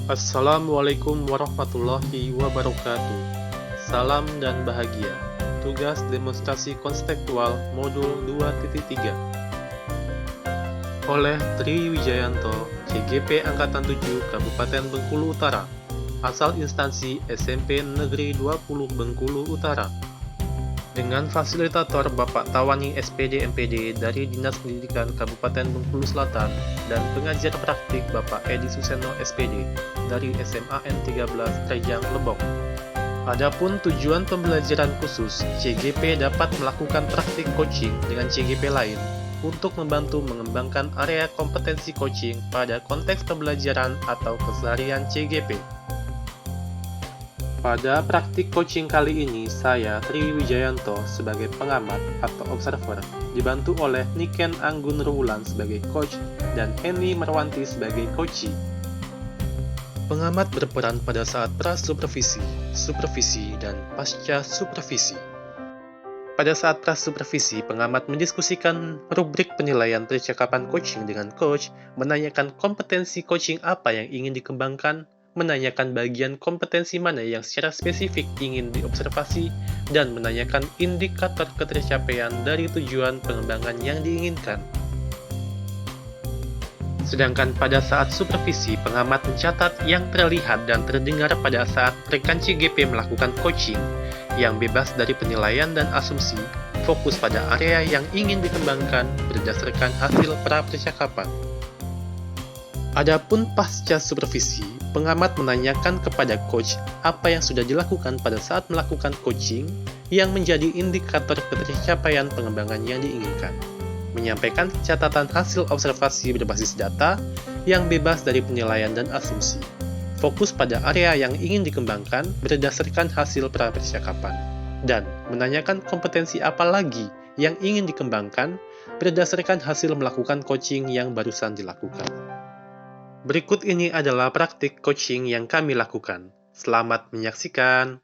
Assalamualaikum warahmatullahi wabarakatuh. Salam dan bahagia. Tugas demonstrasi konseptual modul 2.3 oleh Tri Wijayanto, CGP Angkatan 7 Kabupaten Bengkulu Utara, asal instansi SMP Negeri 20 Bengkulu Utara. Dengan fasilitator Bapak Tawani SPD MPD dari Dinas Pendidikan Kabupaten Bengkulu Selatan dan pengajar praktik Bapak Edi Suseno SPD dari SMA N13 Rejang Lebok. Adapun tujuan pembelajaran khusus, CGP dapat melakukan praktik coaching dengan CGP lain untuk membantu mengembangkan area kompetensi coaching pada konteks pembelajaran atau keseharian CGP. Pada praktik coaching kali ini, saya, Tri Wijayanto, sebagai pengamat atau observer, dibantu oleh Niken Anggun Ruwulan sebagai coach dan Henny Marwanti sebagai coachee. Pengamat berperan pada saat pra-supervisi, supervisi, dan pasca supervisi. Pada saat pra-supervisi, pengamat mendiskusikan rubrik penilaian percakapan coaching dengan coach, menanyakan kompetensi coaching apa yang ingin dikembangkan, menanyakan bagian kompetensi mana yang secara spesifik ingin diobservasi, dan menanyakan indikator ketercapaian dari tujuan pengembangan yang diinginkan. Sedangkan pada saat supervisi, pengamat mencatat yang terlihat dan terdengar pada saat rekan CGP melakukan coaching, yang bebas dari penilaian dan asumsi, fokus pada area yang ingin dikembangkan berdasarkan hasil pra-percakapan. Adapun pasca supervisi, pengamat menanyakan kepada coach apa yang sudah dilakukan pada saat melakukan coaching yang menjadi indikator ketercapaian pengembangan yang diinginkan. Menyampaikan catatan hasil observasi berbasis data yang bebas dari penilaian dan asumsi. Fokus pada area yang ingin dikembangkan berdasarkan hasil pra-percakapan. Dan menanyakan kompetensi apa lagi yang ingin dikembangkan berdasarkan hasil melakukan coaching yang barusan dilakukan. Berikut ini adalah praktik coaching yang kami lakukan. Selamat menyaksikan.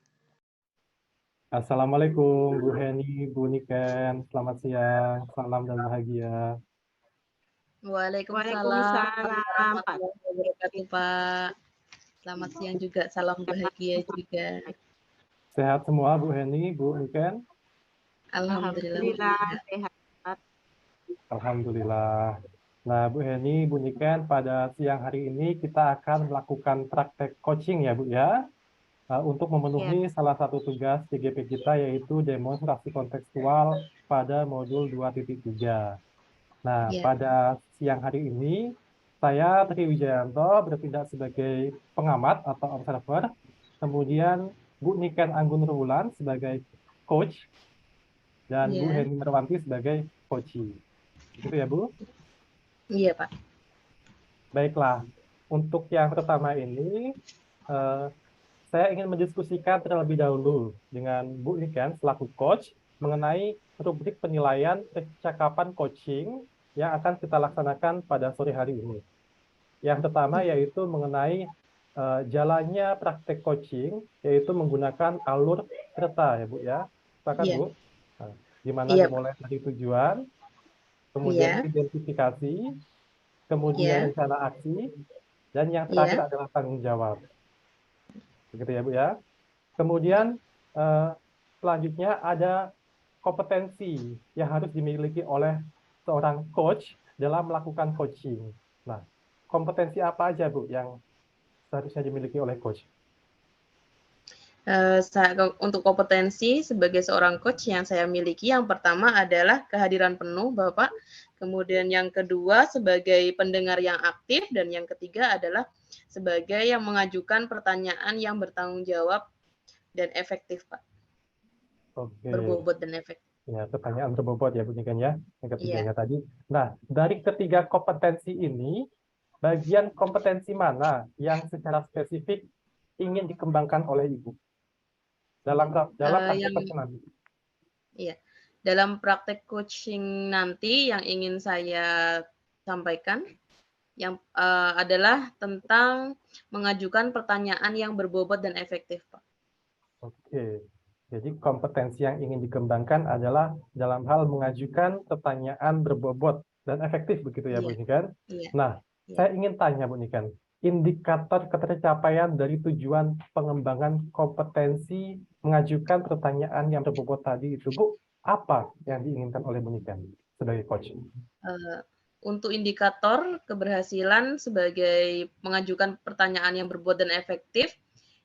Assalamualaikum Bu Heni, Bu Niken, selamat siang, salam dan bahagia. Waalaikumsalam warahmatullahi wabarakatuh, Pak. Selamat siang juga, salam bahagia juga. Sehat semua Bu Heni, Bu Niken? Alhamdulillah. Sehat. Alhamdulillah. Nah Bu Heni, Bu Niken, pada siang hari ini kita akan melakukan praktek coaching ya Bu ya, untuk memenuhi salah satu tugas CGP kita yaitu demonstrasi kontekstual pada modul 2.3. Nah, pada siang hari ini, saya Tri Wijayanto bertindak sebagai pengamat atau observer, kemudian Bu Niken Anggun Ruwulan sebagai coach, dan Bu Henny Marwanti sebagai coachee. Gitu ya, Bu? Iya, Pak. Baiklah, untuk yang pertama ini, saya ingin mendiskusikan terlebih dahulu dengan Bu Niken selaku coach mengenai rubrik penilaian percakapan coaching yang akan kita laksanakan pada sore hari ini. Yang pertama yaitu mengenai jalannya praktek coaching, yaitu menggunakan alur kereta ya Bu ya. Sepakat Bu? Nah, gimana dimulai dari tujuan, kemudian identifikasi, kemudian rencana aksi, dan yang terakhir adalah tanggung jawab. Begitu ya Bu ya. Kemudian selanjutnya ada kompetensi yang harus dimiliki oleh seorang coach dalam melakukan coaching. Nah, kompetensi apa aja Bu yang seharusnya dimiliki oleh coach? Untuk kompetensi sebagai seorang coach yang saya miliki, yang pertama adalah kehadiran penuh Bapak, kemudian yang kedua sebagai pendengar yang aktif, dan yang ketiga adalah sebagai yang mengajukan pertanyaan yang bertanggung jawab dan efektif, Pak. Oke. Berbobot dan efektif. Ya, pertanyaan berbobot ya Bu Niken ya, yang ketiganya tadi. Nah, dari ketiga kompetensi ini, bagian kompetensi mana yang secara spesifik ingin dikembangkan oleh Ibu dalam praktek coaching nanti? Iya, dalam praktek coaching nanti yang ingin saya sampaikan yang adalah tentang mengajukan pertanyaan yang berbobot dan efektif, Pak. Oke, jadi kompetensi yang ingin dikembangkan adalah dalam hal mengajukan pertanyaan berbobot dan efektif begitu ya Bu Niken? Iya. Nah, saya ingin tanya Bu Niken, indikator ketercapaian dari tujuan pengembangan kompetensi mengajukan pertanyaan yang berbobot tadi itu, Bu? Apa yang diinginkan oleh Bu Niken sebagai coach? Untuk indikator keberhasilan sebagai mengajukan pertanyaan yang berbobot dan efektif,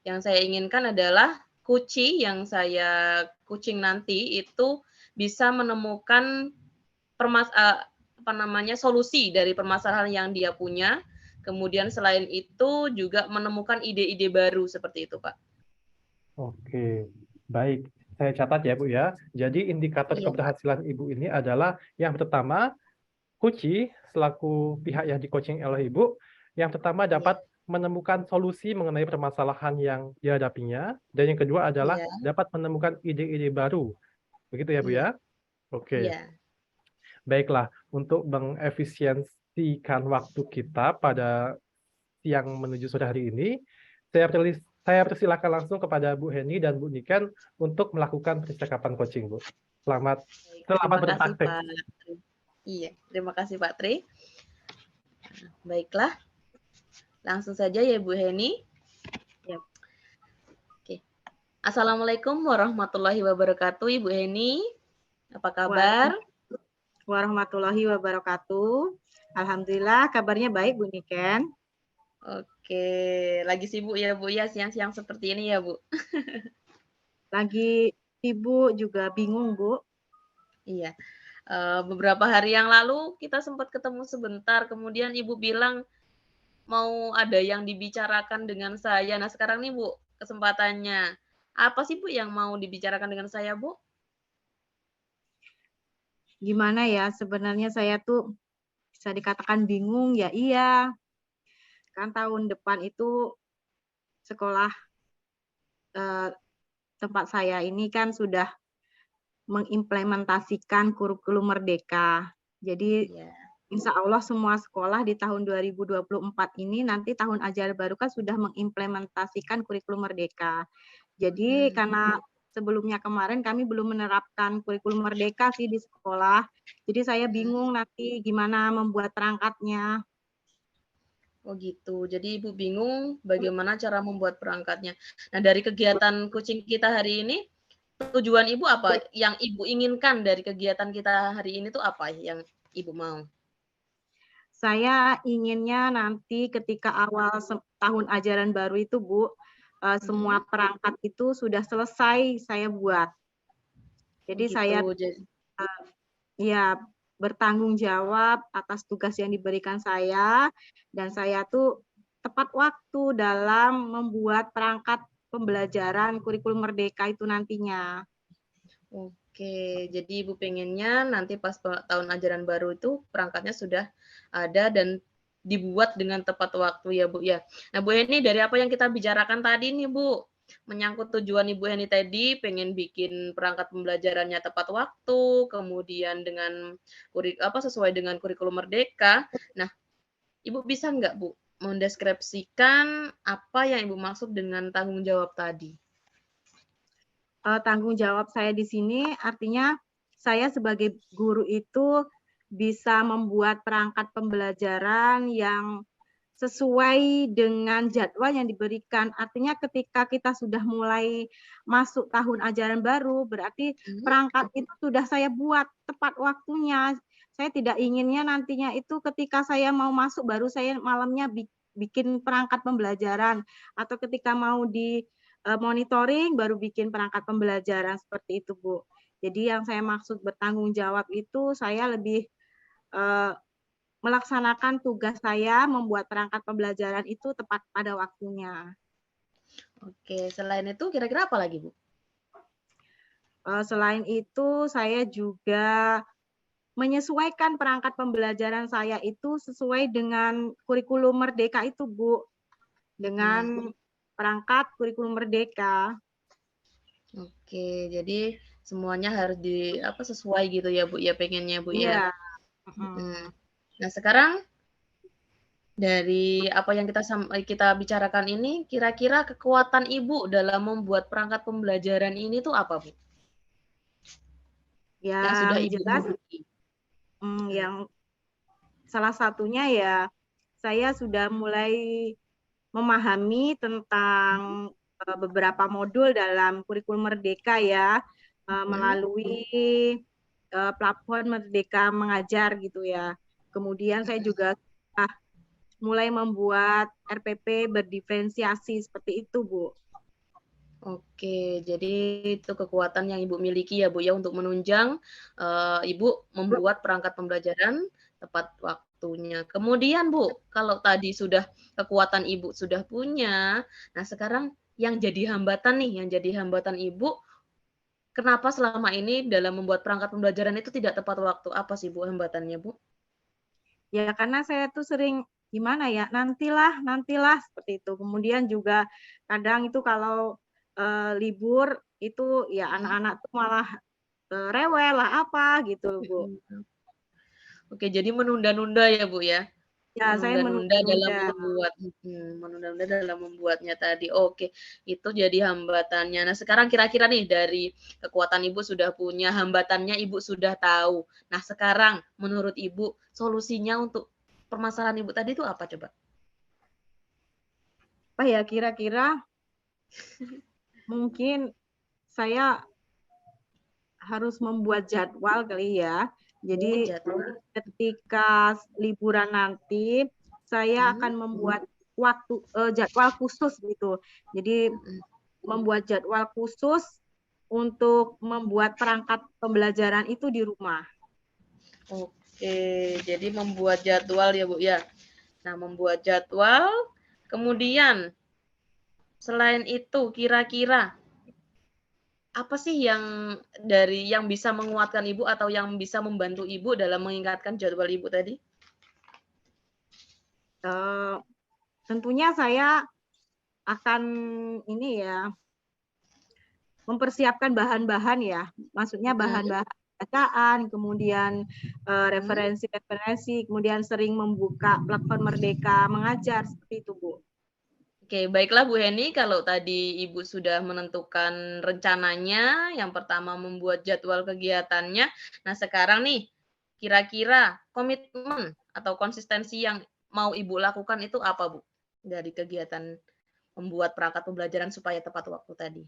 yang saya inginkan adalah coachee yang saya coaching nanti itu bisa menemukan solusi dari permasalahan yang dia punya. Kemudian selain itu juga menemukan ide-ide baru seperti itu, Pak. Oke, baik. Saya catat ya, Bu ya. Jadi indikator Iya, Pak. keberhasilan Ibu ini adalah yang pertama, coachee selaku pihak yang di-coaching oleh Ibu, yang pertama dapat menemukan solusi mengenai permasalahan yang dihadapinya, dan yang kedua adalah Iya, dapat menemukan ide-ide baru. Begitu ya, Bu iya, ya? Oke, iya. baiklah. Untuk mengefisiensikan waktu kita pada siang menuju sore hari ini, saya persilakan langsung kepada Bu Heni dan Bu Niken untuk melakukan percakapan coaching, Bu. Selamat Baik, terima kasih, berpraktek. Pak. Iya, terima kasih, Pak Tri. Baiklah, langsung saja ya, Bu Heni. Ya. Oke. Assalamualaikum warahmatullahi wabarakatuh, Ibu Heni. Apa kabar? Warahmatullahi wabarakatuh. Alhamdulillah, kabarnya baik, Bu Niken. Oke, lagi sibuk ya, Bu ya, siang-siang seperti ini ya, Bu. Lagi sibuk juga bingung, Bu. Iya. Beberapa hari yang lalu kita sempat ketemu sebentar, kemudian Ibu bilang mau ada yang dibicarakan dengan saya. Nah, sekarang nih, Bu, kesempatannya. Apa sih, Bu, yang mau dibicarakan dengan saya, Bu? Gimana ya, sebenarnya saya tuh bisa dikatakan bingung, ya iya. Kan tahun depan itu sekolah tempat saya ini kan sudah mengimplementasikan kurikulum merdeka. Jadi insya Allah semua sekolah di tahun 2024 ini nanti tahun ajaran baru kan sudah mengimplementasikan kurikulum merdeka. Jadi karena sebelumnya kemarin kami belum menerapkan kurikulum merdeka sih di sekolah. Jadi saya bingung nanti gimana membuat perangkatnya. Oh gitu. Jadi Ibu bingung bagaimana cara membuat perangkatnya. Nah, dari kegiatan coaching kita hari ini, tujuan Ibu apa? Yang Ibu inginkan dari kegiatan kita hari ini tuh apa yang Ibu mau? Saya inginnya nanti ketika awal tahun ajaran baru itu, Bu, semua perangkat itu sudah selesai saya buat. Jadi Gitu, saya ya bertanggung jawab atas tugas yang diberikan saya, dan saya tuh tepat waktu dalam membuat perangkat pembelajaran kurikulum merdeka itu nantinya. Oke, jadi Ibu pengennya nanti pas tahun ajaran baru itu perangkatnya sudah ada dan dibuat dengan tepat waktu ya, Bu ya. Nah, Bu Heni, dari apa yang kita bicarakan tadi nih, Bu, menyangkut tujuan Ibu Heni tadi pengen bikin perangkat pembelajarannya tepat waktu, kemudian dengan sesuai dengan kurikulum merdeka. Nah, Ibu bisa nggak, Bu, mendeskripsikan apa yang Ibu maksud dengan tanggung jawab tadi? Tanggung jawab saya di sini artinya saya sebagai guru itu bisa membuat perangkat pembelajaran yang sesuai dengan jadwal yang diberikan. Artinya ketika kita sudah mulai masuk tahun ajaran baru, berarti perangkat itu sudah saya buat tepat waktunya. Saya tidak inginnya nantinya itu ketika saya mau masuk baru saya malamnya bikin perangkat pembelajaran, atau ketika mau di monitoring baru bikin perangkat pembelajaran seperti itu, Bu. Jadi yang saya maksud bertanggung jawab itu saya lebih melaksanakan tugas saya membuat perangkat pembelajaran itu tepat pada waktunya. Oke, selain itu kira-kira apa lagi, Bu? Selain itu saya juga menyesuaikan perangkat pembelajaran saya itu sesuai dengan kurikulum merdeka itu, Bu. Dengan perangkat kurikulum merdeka. Oke, jadi semuanya harus sesuai gitu ya, Bu ya, pengennya, Bu ya. Nah, sekarang dari apa yang kita bicarakan ini, kira-kira kekuatan Ibu dalam membuat perangkat pembelajaran ini tuh apa, Bu? Yang sudah Ibu jelas, yang salah satunya ya saya sudah mulai memahami tentang beberapa modul dalam kurikulum Merdeka ya, melalui platform Merdeka Mengajar gitu ya. Kemudian saya juga mulai membuat RPP berdiferensiasi seperti itu, Bu. Oke, jadi itu kekuatan yang Ibu miliki ya Bu ya untuk menunjang Ibu membuat perangkat pembelajaran tepat waktunya. Kemudian Bu, kalau tadi sudah kekuatan Ibu sudah punya, nah sekarang yang jadi hambatan nih, yang jadi hambatan Ibu, kenapa selama ini dalam membuat perangkat pembelajaran itu tidak tepat waktu? Apa sih Bu hambatannya Bu? Ya karena saya tuh sering gimana ya, nantilah seperti itu. Kemudian juga kadang itu kalau libur itu ya anak-anak tuh malah rewel lah apa gitu, Bu. Oke, jadi menunda-nunda ya Bu ya? Ya, saya Menunda-nunda dalam menunda-nunda. membuat menunda-nunda dalam membuatnya tadi. Oke, itu jadi hambatannya. Nah, sekarang kira-kira nih dari kekuatan Ibu sudah punya, hambatannya Ibu sudah tahu. Nah, sekarang menurut Ibu solusinya untuk permasalahan Ibu tadi itu apa coba? Apa ya kira-kira mungkin saya harus membuat jadwal kali ya. Jadi Jadwal. ketika liburan nanti saya akan membuat waktu jadwal khusus gitu. Jadi membuat jadwal khusus untuk membuat perangkat pembelajaran itu di rumah. Oke, jadi membuat jadwal ya Bu ya. Nah, membuat jadwal, kemudian selain itu kira-kira apa sih yang bisa menguatkan Ibu atau yang bisa membantu Ibu dalam mengingatkan jadwal Ibu tadi? Tentunya saya akan ini ya mempersiapkan bahan-bahan ya, maksudnya bahan-bahan bacaan, kemudian referensi-referensi, kemudian sering membuka platform Merdeka Mengajar seperti itu, Bu. Oke, baiklah Bu Heni, kalau tadi Ibu sudah menentukan rencananya, yang pertama membuat jadwal kegiatannya. Nah, sekarang nih, kira-kira komitmen atau konsistensi yang mau Ibu lakukan itu apa, Bu? Dari kegiatan membuat perangkat pembelajaran supaya tepat waktu tadi.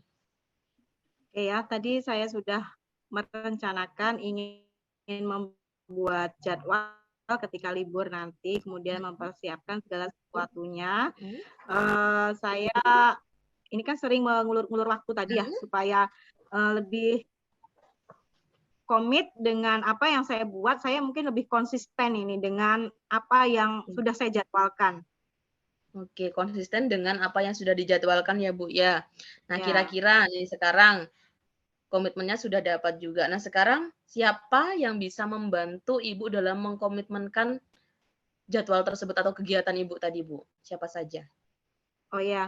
Oke ya, tadi saya sudah merencanakan ingin membuat jadwal ketika libur nanti, kemudian mempersiapkan segala sesuatunya. Saya ini kan sering mengulur-ulur waktu tadi ya, supaya lebih komit dengan apa yang saya buat, saya mungkin lebih konsisten ini dengan apa yang sudah saya jadwalkan. Oke, konsisten dengan apa yang sudah dijadwalkan ya Bu ya. Nah, Ya. kira-kira nih sekarang komitmennya sudah dapat juga. Nah, sekarang siapa yang bisa membantu Ibu dalam mengkomitmenkan jadwal tersebut atau kegiatan Ibu tadi, Bu? Siapa saja? Oh ya,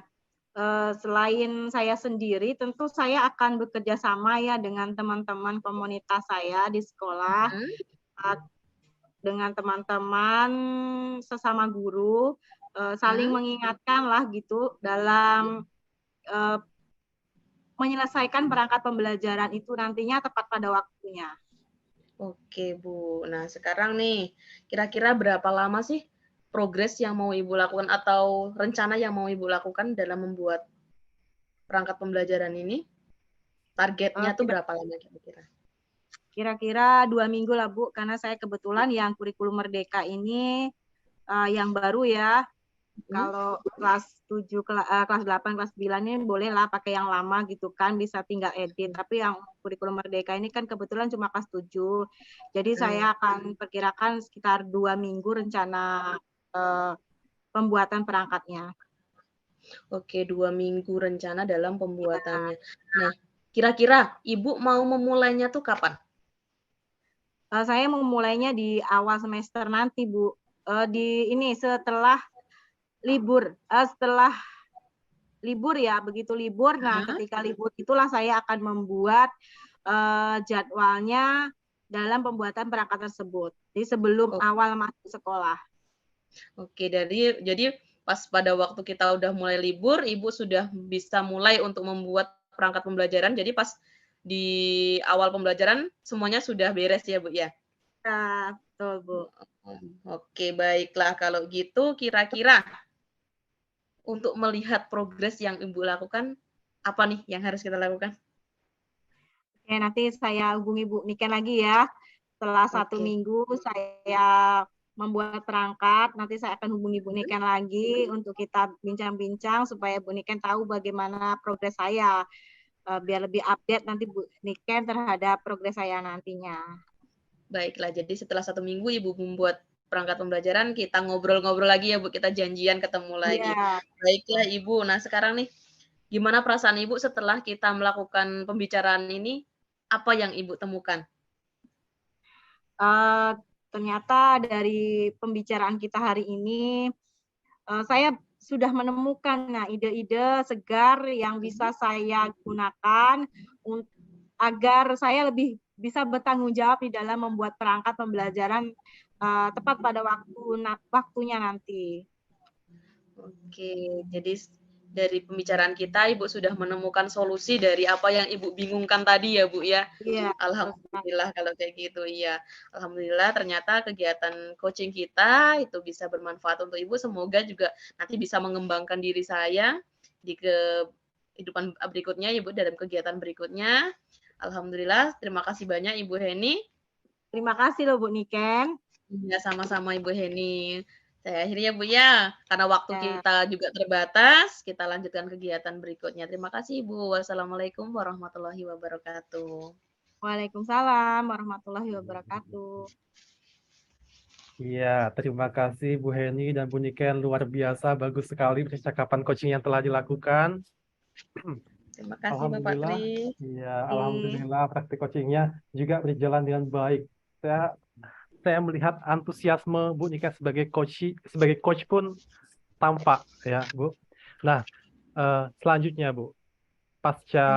selain saya sendiri, tentu saya akan bekerja sama ya dengan teman-teman komunitas saya di sekolah, dengan teman-teman sesama guru, saling mengingatkan lah gitu dalam menyelesaikan perangkat pembelajaran itu nantinya tepat pada waktunya. Oke, Bu. Nah, sekarang nih, kira-kira berapa lama sih progres yang mau Ibu lakukan atau rencana yang mau Ibu lakukan dalam membuat perangkat pembelajaran ini? Targetnya tuh berapa lama kira-kira? Kira-kira 2 minggu lah, Bu, karena saya kebetulan yang kurikulum Merdeka ini yang baru ya. Kalau kelas 7, kelas 8, kelas 9 ini bolehlah pakai yang lama gitu kan, bisa tinggal edit. Tapi yang kurikulum Merdeka ini kan kebetulan cuma kelas 7. Jadi saya akan perkirakan sekitar 2 minggu rencana pembuatan perangkatnya. Oke, 2 minggu rencana dalam pembuatannya. Nah, kira-kira Ibu mau memulainya tuh kapan? Saya memulainya di awal semester nanti, Bu. Setelah libur, ya, begitu libur. Nah, ketika libur itulah saya akan membuat jadwalnya dalam pembuatan perangkat tersebut. Jadi sebelum awal masuk sekolah. Oke, jadi pas pada waktu kita udah mulai libur, Ibu sudah bisa mulai untuk membuat perangkat pembelajaran. Jadi pas di awal pembelajaran semuanya sudah beres ya, Bu ya? Ya, betul, Bu. Oke, baiklah kalau gitu kira-kira untuk melihat progres yang Ibu lakukan, apa nih yang harus kita lakukan? Oke, nanti saya hubungi Bu Niken lagi ya. Setelah 1 Oke. minggu saya membuat perangkat, nanti saya akan hubungi Bu Niken lagi untuk kita bincang-bincang supaya Bu Niken tahu bagaimana progres saya. Biar lebih update nanti Bu Niken terhadap progres saya nantinya. Baiklah, jadi setelah 1 minggu Ibu membuat perangkat pembelajaran, kita ngobrol-ngobrol lagi ya Bu, kita janjian ketemu lagi. Iya. Baiklah Ibu, nah sekarang nih, gimana perasaan Ibu setelah kita melakukan pembicaraan ini? Apa yang Ibu temukan? Ternyata dari pembicaraan kita hari ini, saya sudah menemukan ide-ide segar yang bisa saya gunakan agar saya lebih bisa bertanggung jawab di dalam membuat perangkat pembelajaran tepat pada waktunya nanti. Oke, jadi dari pembicaraan kita Ibu sudah menemukan solusi dari apa yang Ibu bingungkan tadi ya Bu ya. Iya. Alhamdulillah kalau kayak gitu iya. Alhamdulillah ternyata kegiatan coaching kita itu bisa bermanfaat untuk Ibu. Semoga juga nanti bisa mengembangkan diri saya di kehidupan berikutnya Ibu dalam kegiatan berikutnya. Alhamdulillah, terima kasih banyak Ibu Heni. Terima kasih loh Bu Niken. Iya, sama-sama Ibu Heni. Saya akhiri ya Bu ya, karena waktu Ya. kita juga terbatas, kita lanjutkan kegiatan berikutnya. Terima kasih Ibu. Wassalamualaikum warahmatullahi wabarakatuh. Waalaikumsalam warahmatullahi wabarakatuh. Iya, terima kasih Bu Heni dan Bu Niken, luar biasa, bagus sekali percakapan coaching yang telah dilakukan. Terima kasih Bapak Alhamdulillah, Tri. iya, alhamdulillah praktik coachingnya juga berjalan dengan baik. Saya melihat antusiasme Bu Niken sebagai coach pun tampak ya Bu. Nah, selanjutnya Bu, pasca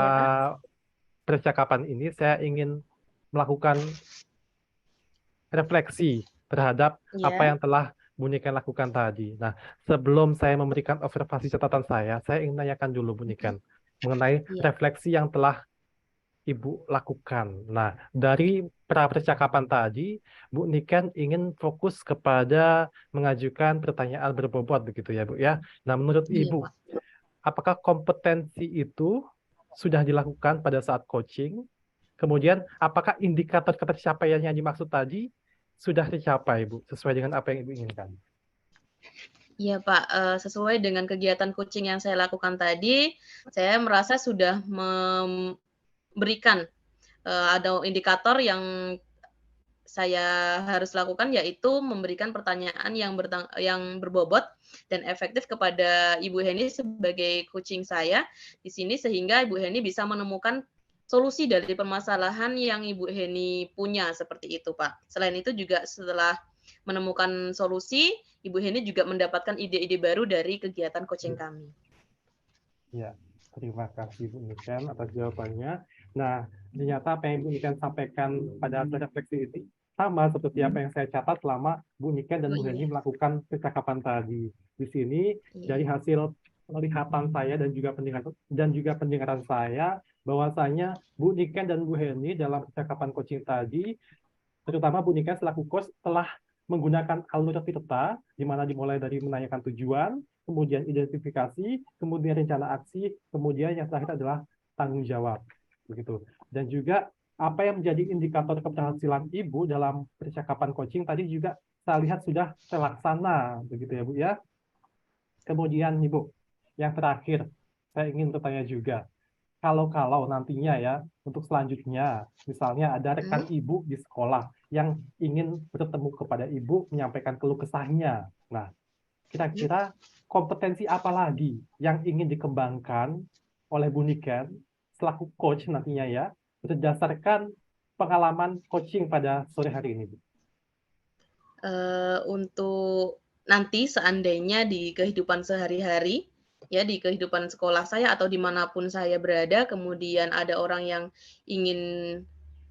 percakapan ini saya ingin melakukan refleksi terhadap apa yang telah Bu Niken lakukan tadi. Nah, sebelum saya memberikan observasi catatan saya ingin tanyakan dulu Bu Niken mengenai refleksi yang telah Ibu lakukan. Nah, dari percakapan tadi, Bu Niken ingin fokus kepada mengajukan pertanyaan berbobot begitu ya Bu ya. Nah, menurut Ibu, apakah kompetensi itu sudah dilakukan pada saat coaching? Kemudian, apakah indikator ketercapaian yang dimaksud tadi sudah tercapai, Bu, sesuai dengan apa yang Ibu inginkan? Iya Pak, sesuai dengan kegiatan coaching yang saya lakukan tadi, saya merasa sudah memberikan ada indikator yang saya harus lakukan, yaitu memberikan pertanyaan yang berbobot dan efektif kepada Ibu Heni sebagai coaching saya di sini, sehingga Ibu Heni bisa menemukan solusi dari permasalahan yang Ibu Heni punya, seperti itu Pak. Selain itu juga setelah menemukan solusi, Ibu Heni juga mendapatkan ide-ide baru dari kegiatan coaching kami. Ya, terima kasih Bu Niken atas jawabannya. Nah, ternyata apa yang Bu Niken sampaikan pada refleksi ini sama seperti apa yang saya catat selama Bu Niken dan Bu Heni melakukan percakapan tadi. Di sini dari hasil penglihatan saya dan juga pendengaran saya, bahwasanya Bu Niken dan Bu Heni dalam percakapan coaching tadi, terutama Bu Niken selaku coach telah menggunakan alur tirta, di mana dimulai dari menanyakan tujuan, kemudian identifikasi, kemudian rencana aksi, kemudian yang terakhir adalah tanggung jawab, begitu. Dan juga apa yang menjadi indikator keberhasilan Ibu dalam percakapan coaching tadi juga saya lihat sudah terlaksana, begitu ya Bu ya. Kemudian Ibu, yang terakhir saya ingin bertanya juga, kalau nantinya ya untuk selanjutnya, misalnya ada rekan Ibu di sekolah yang ingin bertemu kepada Ibu menyampaikan keluh kesahnya. Nah, kira-kira kompetensi apa lagi yang ingin dikembangkan oleh Bu Niken selaku coach nantinya ya, berdasarkan pengalaman coaching pada sore hari ini, Bu? Untuk nanti seandainya di kehidupan sehari-hari, ya di kehidupan sekolah saya atau dimanapun saya berada, kemudian ada orang yang ingin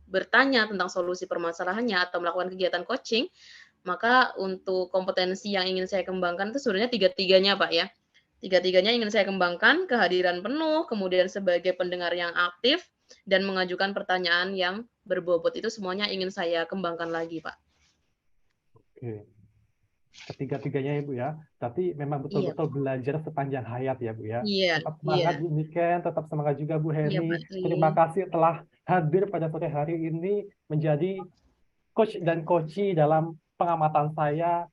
bertanya tentang solusi permasalahannya atau melakukan kegiatan coaching, maka untuk kompetensi yang ingin saya kembangkan itu sebenarnya tiga-tiganya Pak ya. Tiga-tiganya ingin saya kembangkan, kehadiran penuh, kemudian sebagai pendengar yang aktif, dan mengajukan pertanyaan yang berbobot. Itu semuanya ingin saya kembangkan lagi Pak. Oke. ketiga-tiganya ya Bu ya. Tapi memang Iya, betul-betul belajar sepanjang hayat ya Bu ya. iya, Tetap iya, semangat Bu Niken, tetap semangat juga Bu iya Heni. Pak Tri. Terima kasih telah hadir pada sore hari ini menjadi coach dan coachee dalam pengamatan saya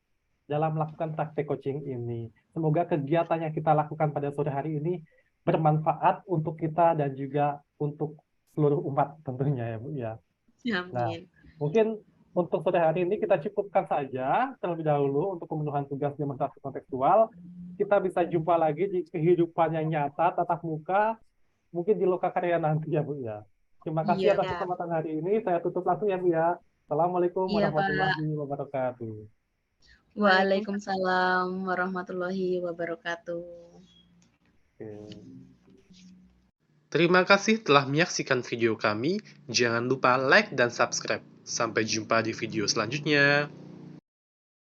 dalam melakukan praktek coaching ini. Semoga kegiatan yang kita lakukan pada sore hari ini bermanfaat untuk kita dan juga untuk seluruh umat tentunya ya Bu ya. Nah, Amin. mungkin untuk sore hari ini kita cukupkan saja terlebih dahulu untuk pemenuhan tugas demonstrasi kontekstual. Kita bisa jumpa lagi di kehidupan yang nyata, tatap muka, mungkin di lokakarya nanti ya Bu ya. Terima kasih Iya, atas Ya, kesempatan hari ini. Saya tutup langsung ya Bu ya. Assalamualaikum iya Pak. warahmatullahi wabarakatuh. Waalaikumsalam warahmatullahi wabarakatuh. Oke. Terima kasih telah menyaksikan video kami. Jangan lupa like dan subscribe. Sampai jumpa di video selanjutnya.